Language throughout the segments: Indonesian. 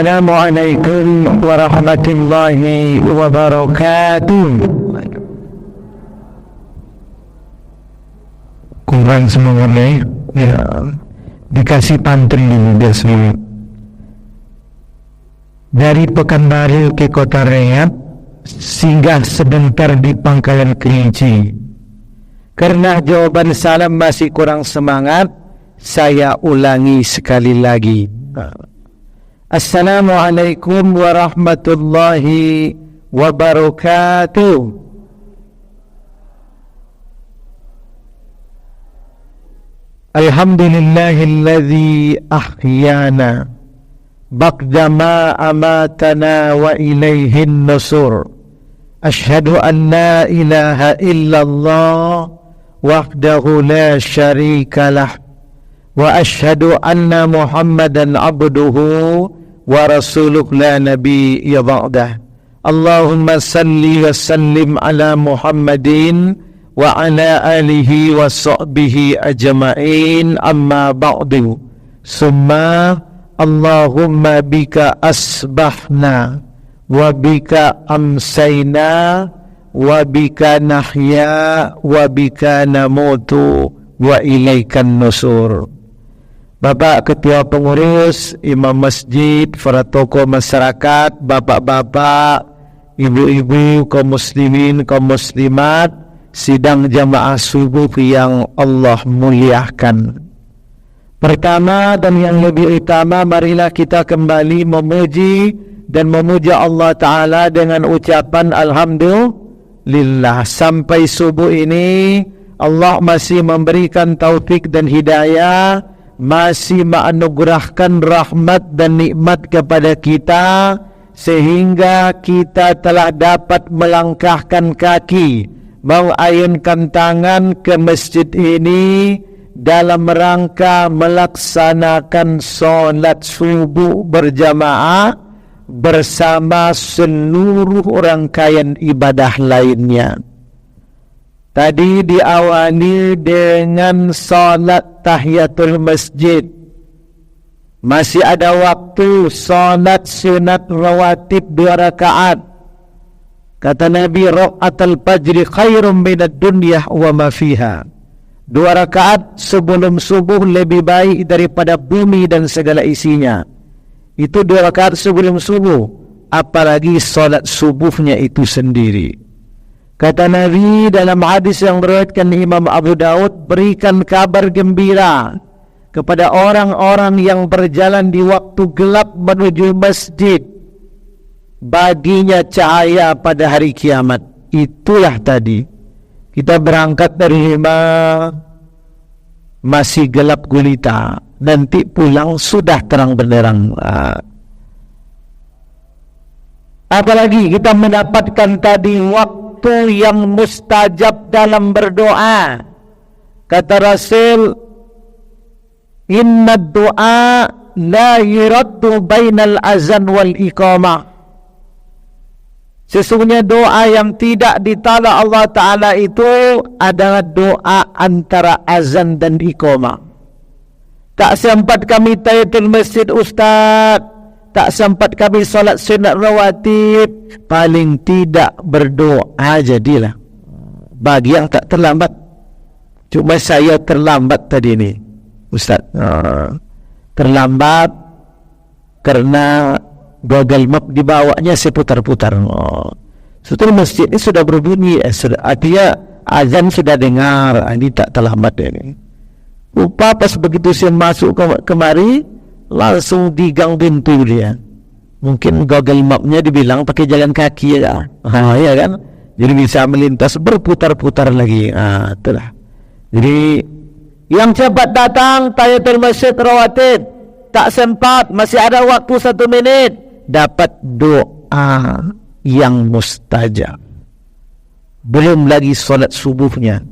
Assalamualaikum warahmatullahi wabarakatuh. Kurang semangatnya ya. Dikasih pantri ini dia semua. Dari Pekanbaru ke Kota Riyadh, singgah sebentar di Pangkalan Kerinci. Karena jawaban salam masih kurang semangat, saya ulangi sekali lagi. Assalamualaikum warahmatullahi wabarakatuh. Alhamdulillahilladzi ahyana ba'dama amatana wa ilaihin nusur. Ashhadu an la ilaha illallah wahdahu la syarika lah wa ashhadu anna Muhammadan abduhu wa rasuluh la nabiyya ba'dah. Allahumma salli wa sallim ala Muhammadin wa ala alihi wa sahbihi ajma'in, amma ba'du. Summa Allahumma bika asbahna wa bika amsayna wa bika nahya wa bika namutu wa ilaikan nusur. Bapak Ketua Pengurus, Imam Masjid, para tokoh masyarakat, bapak-bapak, ibu-ibu, kaum muslimin, kaum muslimat, sidang jamaah subuh yang Allah muliakan. Pertama dan yang lebih utama, marilah kita kembali memuji dan memuja Allah Ta'ala dengan ucapan Alhamdulillah. Sampai subuh ini Allah masih memberikan taufik dan hidayah, masih menganugerahkan rahmat dan nikmat kepada kita, sehingga kita telah dapat melangkahkan kaki, mengayunkan tangan ke masjid ini dalam rangka melaksanakan solat subuh berjamaah bersama seluruh rangkaian ibadah lainnya. Tadi diawali dengan solat tahiyatul masjid. Masih ada waktu solat sunat rawatib 2 rakaat. Kata Nabi, raka'atul fajri khairum minad dunya wa ma fiha. 2 rakaat sebelum subuh lebih baik daripada bumi dan segala isinya. Itu 2 rakaat sebelum subuh, apalagi solat subuhnya itu sendiri. Kata Nabi dalam hadis yang diriwayatkan Imam Abu Daud, berikan kabar gembira kepada orang-orang yang berjalan di waktu gelap menuju masjid, baginya cahaya pada hari kiamat. Itulah tadi kita berangkat dari rumah masih gelap gulita, nanti pulang sudah terang benderang. Apalagi kita mendapatkan tadi waktu yang mustajab dalam berdoa. Kata Rasul, inna doa la yuraddu bainal azan wal iqamah. Sesungguhnya doa yang tidak ditolak Allah Ta'ala itu adalah doa antara azan dan iqamah. Tak sempat kami tahiyatul masjid Ustaz, tak sempat kami solat sunat rawatib, paling tidak berdoa jadilah. Bagi yang tak terlambat. Cuma saya terlambat tadi ni Ustaz. Terlambat karena Google Map dibawanya saya putar-putar. Setelah masjid ini sudah berbunyi, artinya azan sudah dengar. Ini tak terlambat ini. Lupa pas begitu saya masuk kemari, langsung digang pintu dia. Mungkin Google Mapnya dibilang pakai jalan kaki ya. Ya kan? Jadi bisa melintas berputar-putar lagi. Itulah. Jadi yang cepat datang tahiyatul masjid rawatib, tak sempat, masih ada waktu 1 menit, dapat doa yang mustajab. Belum lagi solat subuhnya.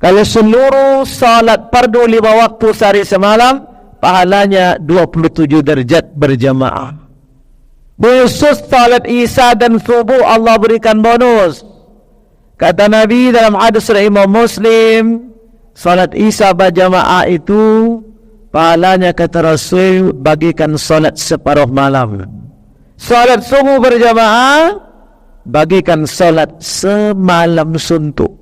Kalau seluruh solat fardu 5 waktu sehari semalam, pahalanya 27 derajat berjamaah. Khusus salat Isya dan subuh Allah berikan bonus. Kata Nabi dalam hadis riwayat Imam Muslim, salat Isya berjamaah itu pahalanya kata Rasul bagikan solat separuh malam. Solat subuh berjamaah bagikan solat semalam suntuk.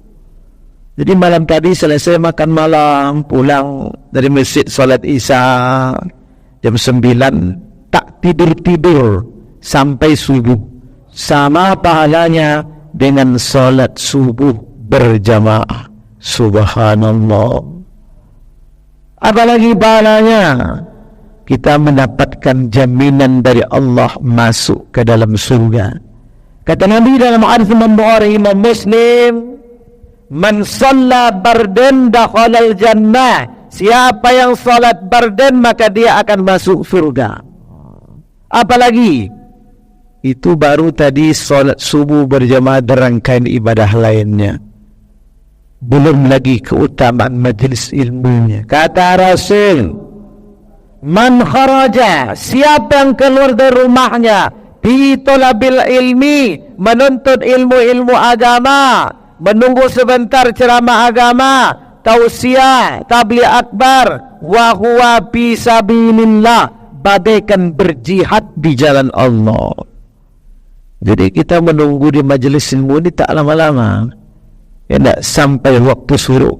Jadi malam tadi selesai makan malam, pulang dari masjid solat isya jam 9, tak tidur-tidur sampai subuh, sama pahalanya dengan solat subuh berjamaah. Subhanallah. Apalagi pahalanya, kita mendapatkan jaminan dari Allah masuk ke dalam surga. Kata Nabi dalam hadis Imam Bukhari, Imam Muslim, man shalla bardan dakhalal jannah. Siapa yang salat bardan maka dia akan masuk surga. Apalagi itu baru tadi salat subuh berjamaah dan rangkaian ibadah lainnya. Belum lagi keutamaan majlis ilmunya. Kata Rasul, man kharaja, siapa yang keluar dari rumahnya fi talabil ilmi, menuntut ilmu-ilmu agama, menunggu sebentar ceramah agama, tausiah, tabligh akbar, wa huwa fi sabilillah, bagaikan berjihad di jalan Allah. Jadi kita menunggu di majelis ilmu ini tak lama-lama. Ya, tak sampai waktu suruh,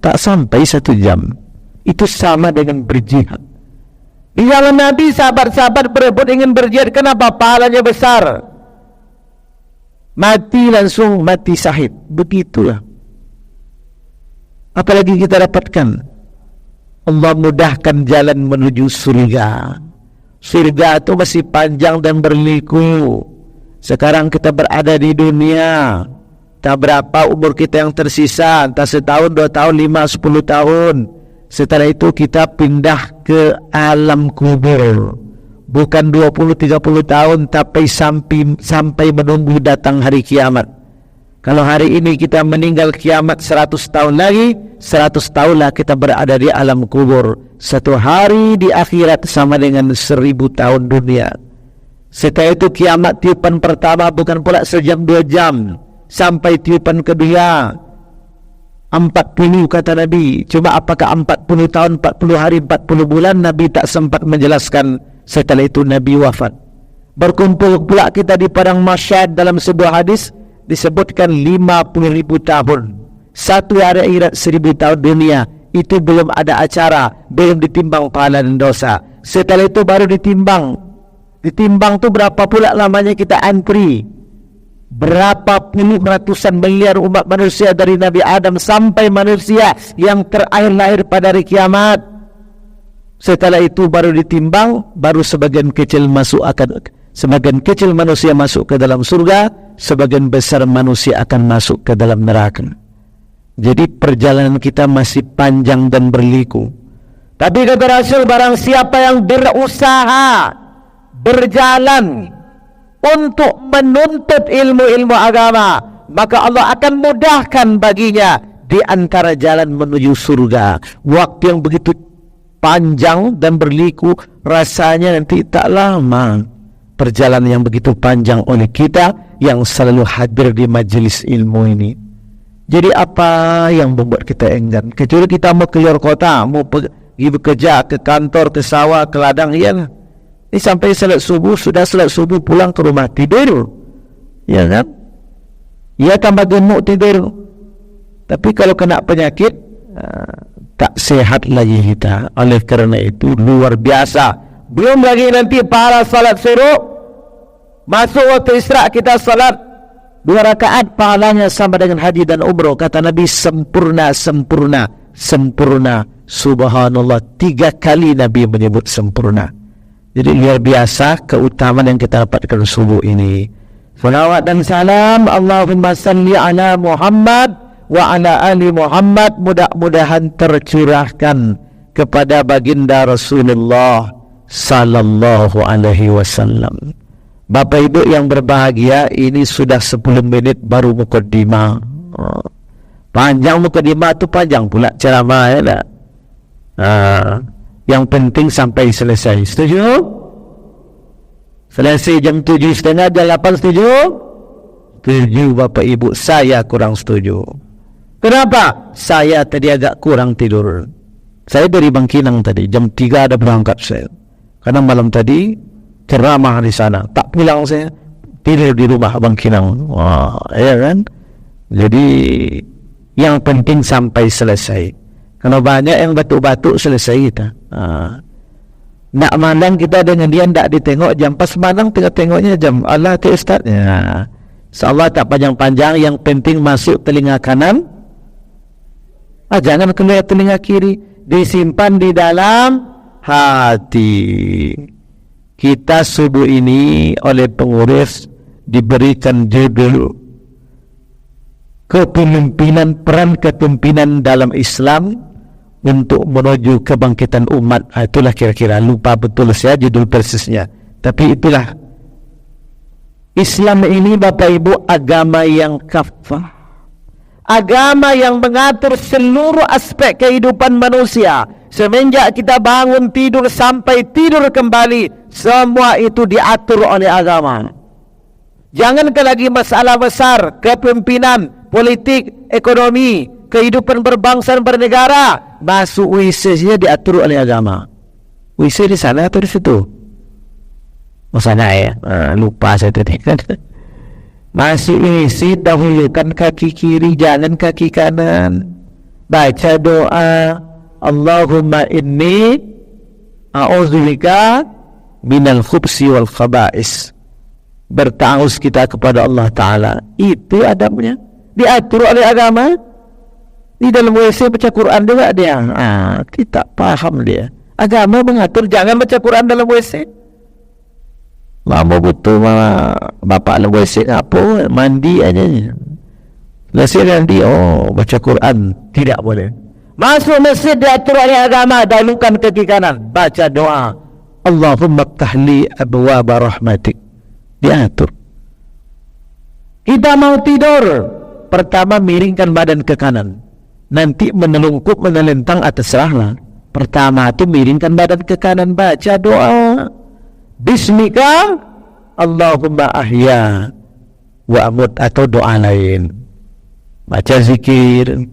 tak sampai 1 jam. Itu sama dengan berjihad. Di jalan Nabi, sahabat-sahabat berebut ingin berjihad. Kenapa? Pahalanya besar. Mati langsung mati syahid. Begitulah. Apalagi kita dapatkan, Allah mudahkan jalan menuju surga. Surga itu masih panjang dan berliku. Sekarang kita berada di dunia, tak berapa umur kita yang tersisa, entah setahun, 2 tahun, 5, 10 tahun. Setelah itu kita pindah ke alam kubur. Bukan 20-30 tahun, tapi sampai menunggu datang hari kiamat. Kalau hari ini kita meninggal, kiamat 100 tahun lagi, 100 tahunlah kita berada di alam kubur. 1 hari di akhirat sama dengan 1000 tahun dunia. Setelah itu kiamat tiupan pertama bukan pula sejam 2 jam. Sampai tiupan kedua 40 kata Nabi. Cuma apakah 40 tahun, 40 hari, 40 bulan, Nabi tak sempat menjelaskan. Setelah itu Nabi wafat. Berkumpul pula kita di padang mahsyar. Dalam sebuah hadis disebutkan 50.000 tahun. 1 hari akhirat, 1000 tahun dunia. Itu belum ada acara, belum ditimbang pahala dan dosa. Setelah itu baru ditimbang. Ditimbang tu berapa pula lamanya kita antri. Berapa puluh ratusan miliar umat manusia dari Nabi Adam sampai manusia yang terakhir lahir pada hari kiamat. Setelah itu baru ditimbang, baru sebagian kecil manusia masuk ke dalam surga, sebagian besar manusia akan masuk ke dalam neraka. Jadi perjalanan kita masih panjang dan berliku. Tapi kata Rasul, barang siapa yang berusaha, berjalan untuk menuntut ilmu-ilmu agama, maka Allah akan mudahkan baginya di antara jalan menuju surga. Waktu yang begitu panjang dan berliku, rasanya nanti tak lama. Perjalanan yang begitu panjang oleh kita yang selalu hadir di majelis ilmu ini. Jadi apa yang membuat kita enggan? Kecuali kita mau keluar kota, mau pergi bekerja, ke kantor, ke sawah, ke ladang, ya. Ini sampai salat subuh, sudah salat subuh pulang ke rumah, tidur. Ya kan? Ya tambah gemuk tidur. Tapi kalau kena penyakit, tak sehat lagi kita. Oleh kerana itu luar biasa. Belum lagi nanti pahala salat subuh. Masuk waktu istirahat kita salat 2 rakaat, pahalanya sama dengan haji dan umrah. Kata Nabi, sempurna, sempurna, sempurna. Subhanallah, 3 kali Nabi menyebut sempurna. Jadi luar biasa keutamaan yang kita dapatkan subuh ini. Salawat dan salam Allahumma salli ala Muhammad wa ala ali Muhammad, mudah-mudahan tercurahkan kepada baginda Rasulullah sallallahu alaihi wasallam. Bapak Ibu yang berbahagia, ini sudah 10 menit baru mukaddimah. Panjang mukaddimah tu panjang pula ceramah, ya tak? Yang penting sampai selesai. Setuju? Selesai jam 7.30, jam 8, setuju? Setuju Bapak Ibu. Saya kurang setuju. Kenapa? Saya tadi agak kurang tidur. Saya dari Bangkinang tadi, jam 3 ada berangkat saya. Karena malam tadi ceramah di sana. Tak pulang saya, tidur di rumah Bangkinang. Wah, ya kan? Jadi yang penting sampai selesai. Karena banyak yang batuk-batuk selesai kita. Nak mandang kita dengan dia tak ditengok jam, pas mandang tengok-tengoknya jam. Allah tu Ustaz. Ya. InsyaAllah tak panjang-panjang, yang penting masuk telinga kanan. Jangan keluar telinga kiri, disimpan di dalam hati. Kita subuh ini oleh pengurus diberikan judul kepemimpinan, peran kepemimpinan dalam Islam untuk menuju kebangkitan umat. Itulah kira-kira, lupa betul saya judul persisnya, tapi itulah Islam ini Bapak Ibu agama yang kafah, agama yang mengatur seluruh aspek kehidupan manusia. Semenjak kita bangun tidur sampai tidur kembali, semua itu diatur oleh agama. Jangankan lagi masalah besar, kepemimpinan, politik, ekonomi, kehidupan berbangsa dan bernegara, masuk WC saja diatur oleh agama. WC di sana atau di situ? Oh sana ya, lupa saya tadi kan. Masuk WC dahulukan kaki kiri, jangan kaki kanan. Baca doa, Allahumma inni a'udzubika minal khubsi wal khaba'is. Bertawus kita kepada Allah Ta'ala. Itu adabnya, diatur oleh agama. Di dalam WC baca Quran juga dia. Kita paham dia. Agama mengatur jangan baca Quran dalam WC. Lama betul bapak dalam WC apa? Mandi aja. Selesai mandi, baca Quran tidak boleh. Masuk masjid diatur oleh agama, dahulukan kaki kanan, baca doa, Allahumma ftahli abwaba rahmatik. Diatur. Kita mau tidur, pertama miringkan badan ke kanan, nanti menelungkup menelentang atas rahlah. Pertama itu miringkan badan ke kanan, baca doa, Bismika Allahumma ahya wa amut, atau doa lain, baca zikir,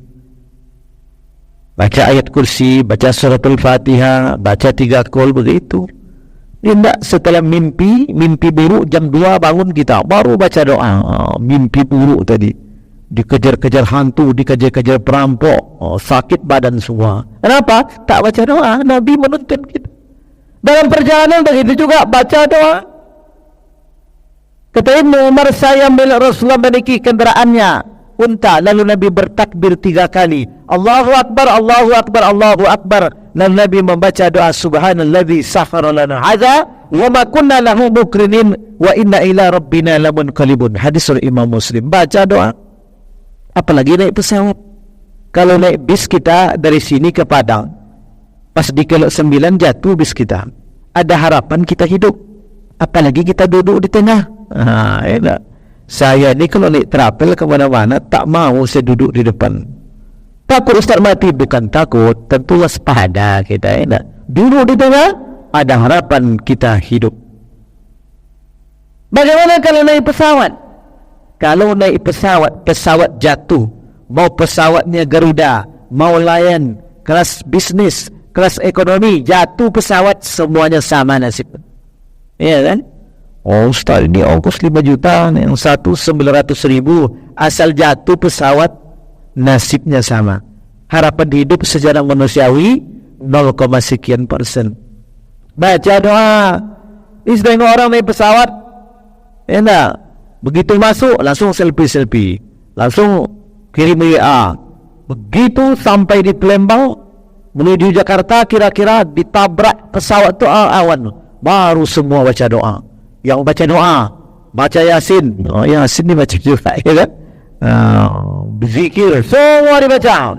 baca ayat kursi, baca suratul Fatihah, baca 3 qul, begitu. Tidak setelah mimpi buruk jam 2 bangun kita baru baca doa. Mimpi buruk tadi, dikejar-kejar hantu, dikejar-kejar perampok, sakit badan semua. Kenapa? Tak baca doa. Nabi menuntun kita. Dalam perjalanan begitu juga baca doa. Kata Ibnu Umar, saya melihat Rasulullah menaiki kendaraannya unta, lalu Nabi bertakbir 3 kali, Allahu Akbar, Allahu Akbar, Allahu Akbar. Lalu Nabi membaca doa, Subhanalladzi sakhkhara lana hadza wa ma kunna lahu muqrinin wa inna ila rabbina lamunqalibun. Hadis dari Imam Muslim. Baca doa. Apalagi naik pesawat. Kalau naik bis kita dari sini ke Padang, pas di Kelok 9 jatuh bis kita, ada harapan kita hidup. Apalagi kita duduk di tengah. Enak. Saya ni kalau naik travel ke mana-mana, tak mau saya duduk di depan. Takut Ustaz mati, bukan takut, tentu waspada kita. Enak. Duduk di tengah, ada harapan kita hidup. Bagaimana kalau naik pesawat? Kalau naik pesawat, pesawat jatuh, mau pesawatnya Garuda, mau Lion, kelas bisnis, kelas ekonomi, jatuh pesawat, semuanya sama nasib. Ya kan? Ustaz ini ongkos 5 juta, yang satu 900.000, asal jatuh pesawat nasibnya sama. Harapan hidup secara manusiawi 0, sekian persen. Baca doa. Ini tengok orang naik pesawat, enak, begitu masuk langsung selfie, langsung kirim WA. Begitu sampai di Palembang menuju Jakarta, kira-kira ditabrak pesawat tu awan, baru semua baca doa. Yang baca doa, baca Yasin. Yasin ni baca juga, ya kan? Berzikir, semua dibaca.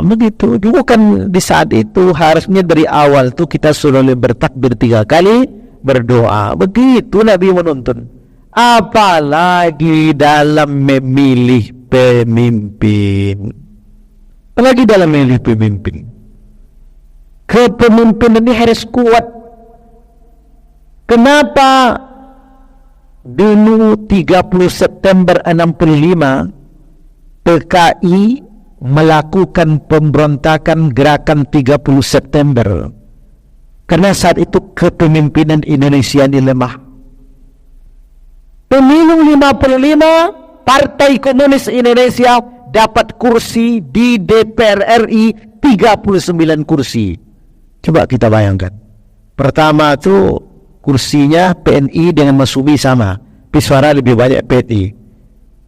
Begitu. Bukan di saat itu, harusnya dari awal tu kita suruh bertakbir 3 kali, berdoa. Begitu Nabi menuntun. Apalagi dalam memilih pemimpin. Apalagi dalam memilih pemimpin. Kepemimpinan ini harus kuat. Kenapa dulu 30 September 65 PKI melakukan pemberontakan gerakan 30 September. Karena saat itu kepemimpinan Indonesia ini lemah. Pemilu 55, Partai Komunis Indonesia dapat kursi di DPR RI 39 kursi. Coba kita bayangkan. Pertama itu kursinya PNI dengan Masumi sama, tapi suara lebih banyak PNI.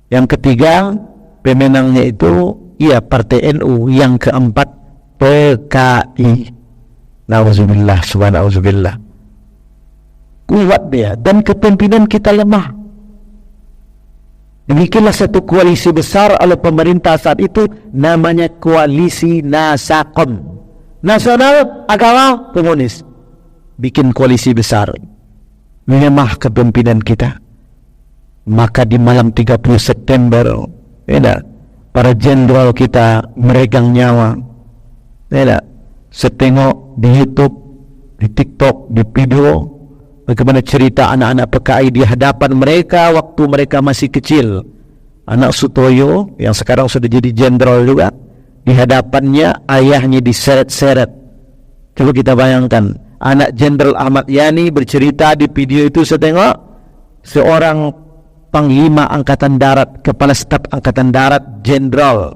Yang ketiga pemenangnya itu Partai NU. Yang keempat PKI. Nauzubillah, subhanallah. Kuat dia, dan kepemimpinan kita lemah. Demikianlah satu koalisi besar oleh pemerintah saat itu, namanya Koalisi Nasakom, Nasional Agama Komunis. Bikin koalisi besar, melemah kepemimpinan kita. Maka di malam 30 September, para jenderal kita meregang nyawa. Saya tengok di YouTube, di TikTok, di video, bagaimana cerita anak-anak PKI di hadapan mereka waktu mereka masih kecil. Anak Sutoyo yang sekarang sudah jadi jenderal juga, di hadapannya ayahnya diseret-seret. Coba kita bayangkan, anak Jenderal Ahmad Yani bercerita di video itu. Saya tengok seorang Panglima Angkatan Darat, Kepala Staf Angkatan Darat, jenderal,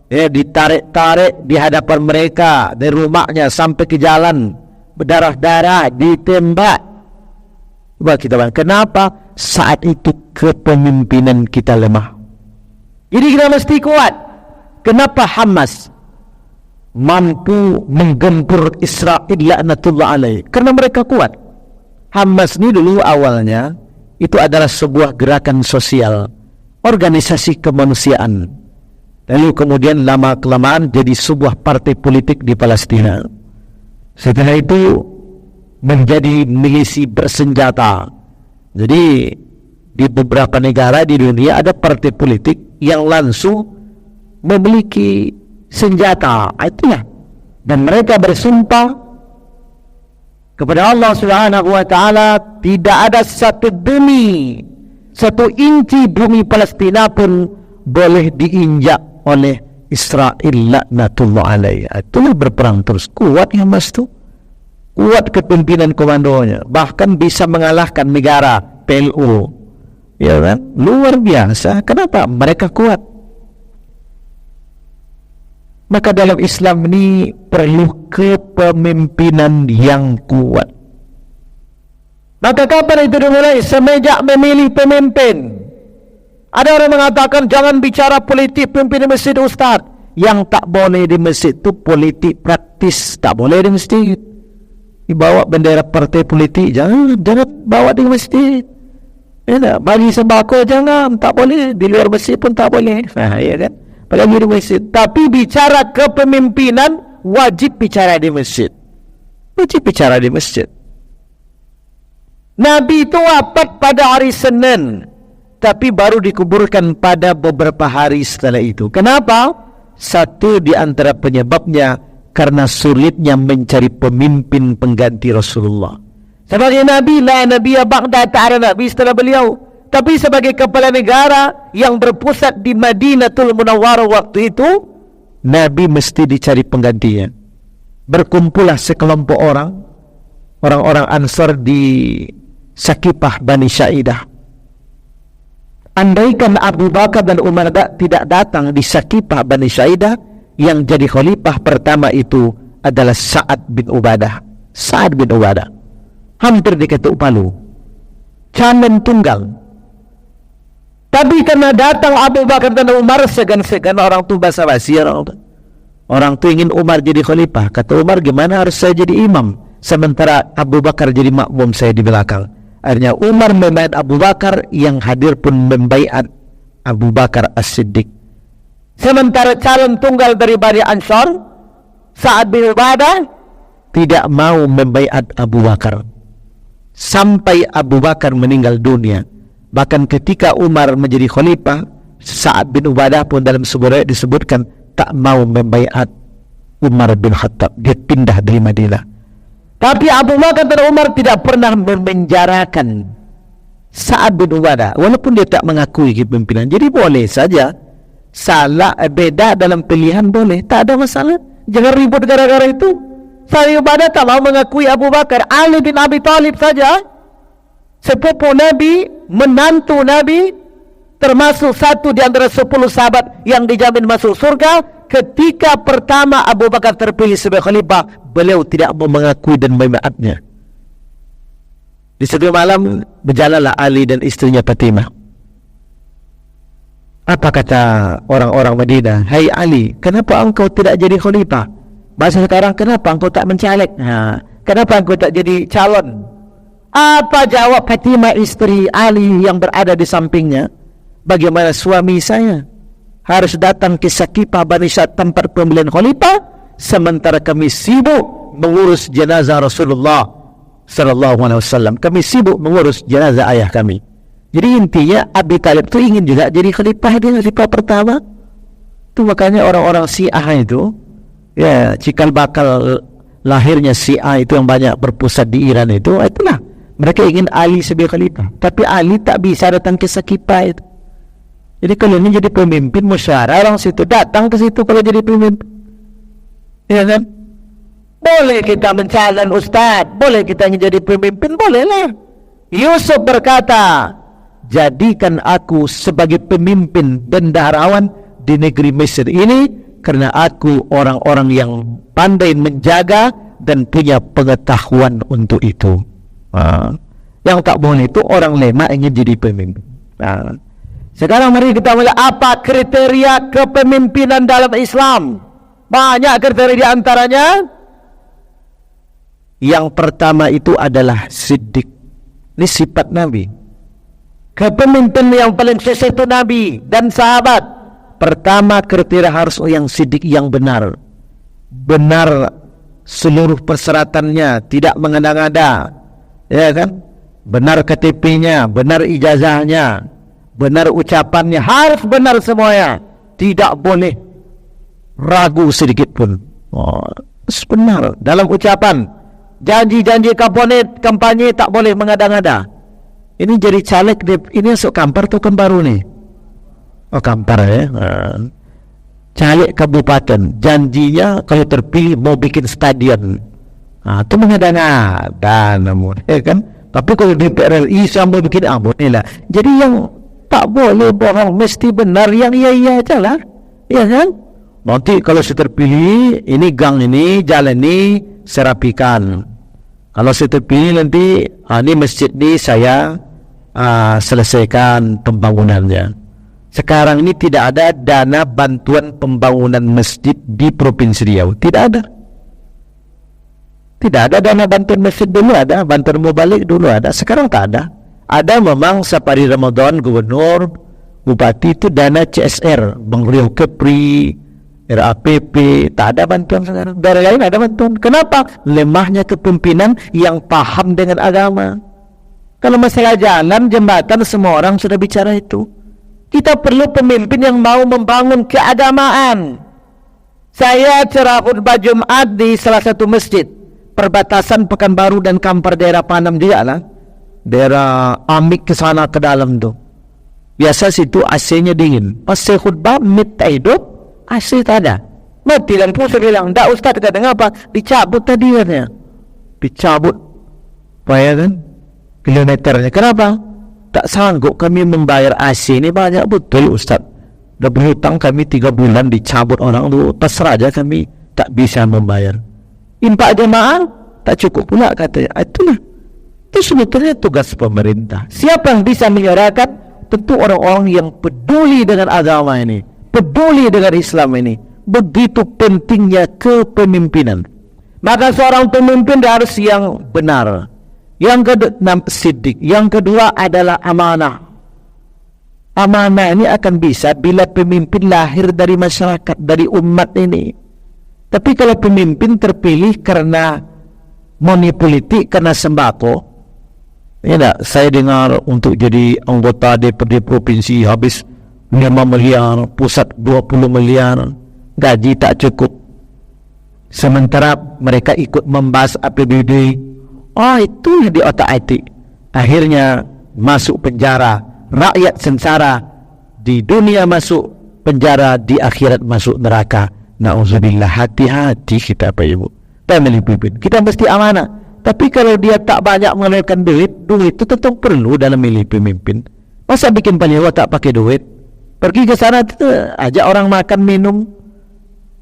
ditarik-tarik di hadapan mereka dari rumahnya sampai ke jalan, berdarah-darah, ditembak. Coba kita bayangkan, kenapa? Saat itu kepemimpinan kita lemah. Jadi kita mesti kuat. Kenapa Hamas mampu menggempur Israel laknatullah alaih? Karena mereka kuat. Hamas ini dulu awalnya itu adalah sebuah gerakan sosial, organisasi kemanusiaan. Lalu kemudian lama-kelamaan jadi sebuah partai politik di Palestina. Setelah itu menjadi milisi bersenjata. Jadi di beberapa negara di dunia ada partai politik yang langsung memiliki senjata. Itulah. Dan mereka bersumpah kepada Allah Subhanahu wa taala, tidak ada satu bumi, satu inci bumi Palestina pun boleh diinjak oleh Israel laknatullah alaih. Itulah berperang terus. Kuat Hamas tu, kuat kepimpinan komandonya, bahkan bisa mengalahkan negara PLO. Ya kan? Luar biasa. Kenapa? Mereka kuat. Maka dalam Islam ini perlu kepemimpinan yang kuat. Maka kapan itu dimulai? Semenjak memilih pemimpin. Ada orang mengatakan jangan bicara politik pimpin di masjid, Ustaz. Yang tak boleh di masjid itu politik praktis. Tak boleh di masjid. Dibawa bendera partai politik, jangan bawa di masjid. Bagi sembako jangan, tak boleh. Di luar masjid pun tak boleh. Ya kan? Apalagi di masjid. Tapi bicara kepemimpinan, wajib bicara di masjid. Wajib bicara di masjid. Nabi itu wafat pada hari Senin, tapi baru dikuburkan pada beberapa hari setelah itu. Kenapa? Satu di antara penyebabnya karena sulitnya mencari pemimpin pengganti Rasulullah. Sebagai Nabi, la Nabiya ba'da, tak ada Nabi setelah beliau. Tapi sebagai kepala negara yang berpusat di Madinatul Munawwarah waktu itu, Nabi mesti dicari penggantinya. Berkumpullah sekelompok orang-orang Ansar di Sakifah Bani Saidah. Andaikan Abu Bakar dan Umar tidak datang di Sakifah Bani Saidah, yang jadi khalifah pertama itu adalah Sa'ad bin Ubadah. Sa'ad bin Ubadah hampir diketuk palu, calon tunggal. Tapi karena datang Abu Bakar dan Umar, segan-segan orang tu basa-basi. Orang tu ingin Umar jadi khalifah. Kata Umar, gimana harus saya jadi imam sementara Abu Bakar jadi makmum saya di belakang? Akhirnya Umar membaiat Abu Bakar, yang hadir pun membaiat Abu Bakar As-Siddiq. Sementara calon tunggal dari Bani Ansar, Sa'ad bin Ubadah, tidak mau membaiat Abu Bakar sampai Abu Bakar meninggal dunia. Bahkan ketika Umar menjadi khalifah, Sa'ad bin Ubadah pun dalam sebuah riwayat disebutkan tak mau membaiat Umar bin Khattab. Dia pindah dari Madinah. Tapi Abu Bakar dan Umar tidak pernah memenjarakan Sa'ad bin Ubadah, walaupun dia tak mengakui kepemimpinan. Jadi boleh saja Salah beda dalam pilihan boleh, tak ada masalah. Jangan ribut gara-gara itu. Saya pada tak mau mengakui Abu Bakar. Ali bin Abi Thalib saja, sepupu Nabi, menantu Nabi, termasuk satu di antara 10 sahabat yang dijamin masuk surga. Ketika pertama Abu Bakar terpilih sebagai khalifah, beliau tidak mau mengakui dan memaafnya. Di satu malam berjalanlah Ali dan istrinya Fatimah. Apa kata orang-orang Madinah? Hai Ali, kenapa engkau tidak jadi khalifah? Bahasa sekarang, kenapa engkau tak mencaleg? Kenapa engkau tak jadi calon? Apa jawab Fatimah istri Ali yang berada di sampingnya? Bagaimana suami saya harus datang ke Sakifah Bani Sa'd tempat pemilihan khalifah, sementara kami sibuk mengurus jenazah Rasulullah sallallahu alaihi wasallam. Kami sibuk mengurus jenazah ayah kami. Jadi intinya Abi Thalib itu ingin juga jadi khalifah, dia khalifah pertama. Itu makanya orang-orang Syiah itu, ya, cikal bakal lahirnya Syiah itu yang banyak berpusat di Iran itu, itulah mereka ingin Ali sebagai khalifah. Tapi Ali tak bisa datang ke Sakifah itu. Jadi kalau ini jadi pemimpin musyawarah, orang situ datang ke situ kalau jadi pemimpin, ya kan? Boleh kita mencalon ustaz, boleh kita jadi pemimpin, bolehlah. Yusuf berkata, jadikan aku sebagai pemimpin bendaharawan di negeri Mesir ini, karena aku orang-orang yang pandai menjaga dan punya pengetahuan untuk itu. Yang tak boleh itu orang lemah ingin jadi pemimpin. Sekarang mari kita melihat apa kriteria kepemimpinan dalam Islam. Banyak kriteria di antaranya. Yang pertama itu adalah siddiq. Ini sifat Nabi. Kepemimpinan yang paling sukses itu Nabi dan sahabat. Pertama kriteria harus yang siddiq, yang benar. Benar seluruh persyaratannya, tidak mengada-ngada. Ya kan? Benar KTP-nya, benar ijazahnya, benar ucapannya, harus benar semuanya. Tidak boleh ragu sedikit pun. Harus benar dalam ucapan. Janji-janji kampanye tak boleh mengada-ngada. Ini jadi caleg, ini masuk kampar atau baru nih? Oh, kampar ya. Caleg kabupaten, janjinya kalau terpilih mau bikin stadion. Itu mengada-ngada namun, ya kan? Tapi kalau DPR RI sama bikin bolehlah. Jadi yang tak boleh bohong, mesti benar, yang iya-iya aja lah, ya kan? Nanti kalau saya terpilih, ini gang ini, jalan ini saya rapikan. Kalau saya terpilih nanti, ini masjid ini saya selesaikan pembangunannya. Sekarang ini tidak ada dana bantuan pembangunan masjid di Provinsi Riau. Tidak ada. Tidak ada dana bantuan masjid. Dulu ada, bantuan mubalik dulu ada, sekarang tak ada. Ada memang safari Ramadan, gubernur, bupati itu dana CSR, Bang Riau Kepri, RAPP, tak ada bantuan sekarang. Daerah lain ada bantuan. Kenapa? Lemahnya kepemimpinan yang paham dengan agama. Kalau masalah jalan, jembatan, semua orang sudah bicara itu. Kita perlu pemimpin yang mau membangun keagamaan. Saya cerah khutbah Jumat di salah satu masjid perbatasan Pekanbaru dan Kampar, daerah Panam juga lah, daerah Amik ke sana ke dalam tuh. Biasa situ AC-nya dingin. Pas saya khutbah minta hidup, AC tak ada. Mati lampu. Saya bilang, "Dak Ustaz, kata ngapa? Dicabut tadi katanya." Dicabut. Bayar kan kilometernya. Kenapa? Tak sanggup kami membayar AC ini banyak betul Ustaz. Dah berhutang kami 3 bulan, dicabut orang tu. Pasrah aja kami tak bisa membayar. Impak jemaah tak cukup pula katanya. Itulah. Itu sebetulnya tugas pemerintah. Siapa yang bisa menyuarakan? Tentu orang-orang yang peduli dengan agama ini, peduli dengan Islam ini. Begitu pentingnya kepemimpinan. Maka seorang pemimpin harus yang benar. Yang kedua siddiq. Yang kedua adalah amanah. Amanah ini akan bisa bila pemimpin lahir dari masyarakat, dari umat ini. Tapi kalau pemimpin terpilih karena money politik, karena sembako, ya tak, saya dengar untuk jadi anggota DPRD provinsi habis 5 miliar, pusat 20 miliar, gaji tak cukup. Sementara mereka ikut membahas APBD, itu di otak-atik. Akhirnya masuk penjara, rakyat sengsara, di dunia masuk penjara, di akhirat masuk neraka. Na'udzubillah. Hati-hati kita Pak Ibu, family pemimpin. Kita mesti amanah. Tapi kalau dia tak banyak mengeluarkan duit itu tentu perlu dalam milih pemimpin. Masa bikin panitia tak pakai duit? Pergi ke sana itu ajak orang makan minum.